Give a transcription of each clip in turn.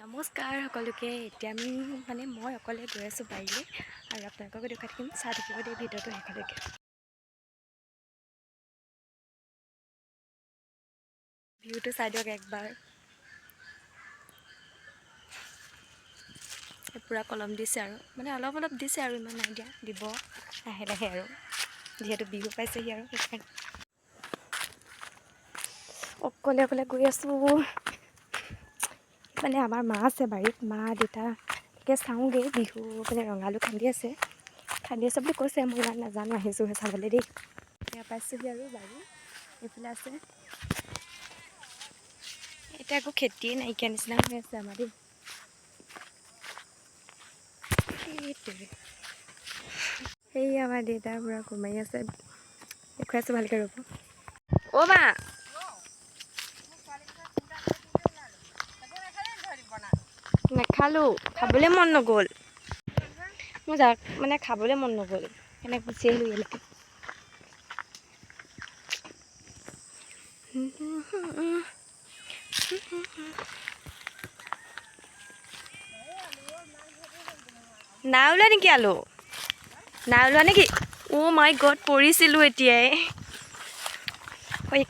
নমস্কাৰ সকলোকে। এতিয়া মই অকলে গৈ আছোঁ বাৰীলৈ আৰু আপোনালোকক দেখাই থাকিম। চাই থাকিব দেই ভিডিঅ'টো শেষলৈকে। ভিউটো চাই দিয়ক একবাৰ। পূৰা কলম দিছে আৰু অলপ অলপ দিছে আৰু ইমান নাই দিয়া, দিব লাহে লাহে আৰু যিহেতু বিহু পাইছেহি আৰু সেইকাৰণে অকলে অকলে গৈ আছোঁ। আমাৰ মা আছে বাৰীত, মা দেউতা তাকে চাওঁগৈ। বিহু ৰঙালু খান্দি আছে বুলি কৈছে। মই ইমান নাজানো, আহিছোঁহে চাবলৈ দেই। এয়া পাইছোঁহি আৰু বাৰী এইফালে আছে। এতিয়া একো খেতিয়ে নাইকিয়া নিচিনা হৈ আছে আমাৰ দেই। সেই আমাৰ দেউতাৰ পূৰা কোমাৰি আছে, দেখুৱাইছোঁ ভালকৈ ৰ'ব। অ' মা, নেখালোঁ, খাবলৈ মন নগ'ল মোৰ। খাবলৈ মন নগ'ল, সেইকাৰণে গুচি আহিলোঁ ইয়ালৈকে। নাই ওলোৱা নেকি আলু? নাই ওলোৱা নেকি? অ' মাই গড, পৰিছিলোঁ এতিয়াই।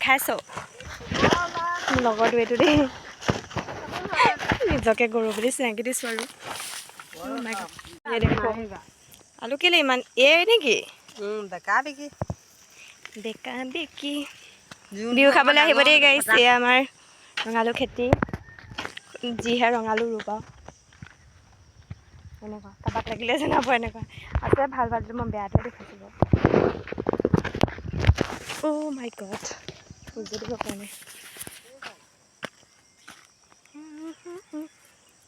খাইছ মোৰ লগৰটো এইটো দেই, নিজকে গৰু বুলি চিনাকি দিছোঁ আৰু। আলু কেলে ইমান নেকি? বেকা বিকি বিহু খাবলৈ আহিব দেই গাইছ। এয়া আমাৰ ৰঙালু খেতি, যিহে ৰঙালু ৰুব এনেকুৱা। কাৰোবাক লাগিলে জনাব এনেকুৱা আছে। ভাল মই বেয়াটোৱে দেখাইছোঁ বাৰু। অ' মাই গড, বুজি দিব পৰা নাই।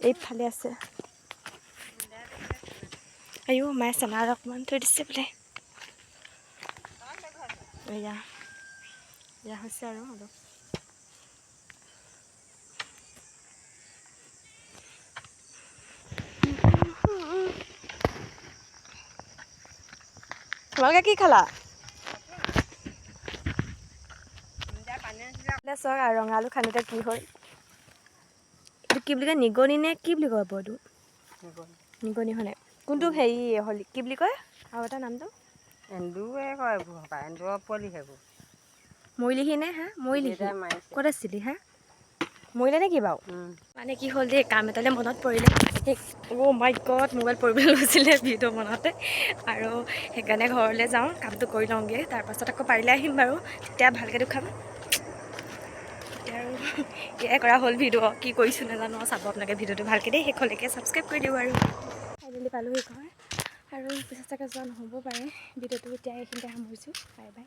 এইফালে আছে। আইও মায়ে চেনা অকণমান থৈ দিছে বোলে। এয়া হৈছে আৰু অলপ। তোমালোকে কি খালা? চক আৰু ৰঙালু খান্দোতে কি হ'ল, এইটো কি বুলি কয়, নিগনি নে কি বুলি কয়? এইটো নিগনি হয়নে? কোনটো হেৰি হ'ল কি বুলি কয় আৰু এটা নামটো? এন্দুৰে কয়, এন্দুৰৰ পোৱালি সেইবোৰ। মৰিলিহি নে? হা মৰিলিহি? ক'ত আছিলি হা? মৰিলে নেকি বাৰু? কি হ'ল দেই, কাম এটালে মনত পৰিলে। অ' মাই গড, মোবাইল পৰিবলৈ লৈছিলে ভিডিঅ' বনাওঁতে, আৰু সেইকাৰণে ঘৰলৈ যাওঁ, কামটো কৰি লওঁগৈ। তাৰপাছত আকৌ পাৰিলে আহিম বাৰু, তেতিয়া ভালকৈ দেখুৱাম। এতিয়া আৰু এয়াই কৰা হ'ল ভিডিঅ'। কি কৰিছোঁ নাজানো, চাব আপোনালোকে ভিডিঅ'টো ভালকৈ দেই, শেষলৈকে ছাবস্ক্ৰাইব কৰি দিব। আৰু ফাইনেলি পালোহি ঘৰ, আৰু পিছত চাগে যোৱা নহ'ব পাৰে। ভিডিঅ'টো এতিয়া এইখিনিতে সামৰিছোঁ। Bye bye.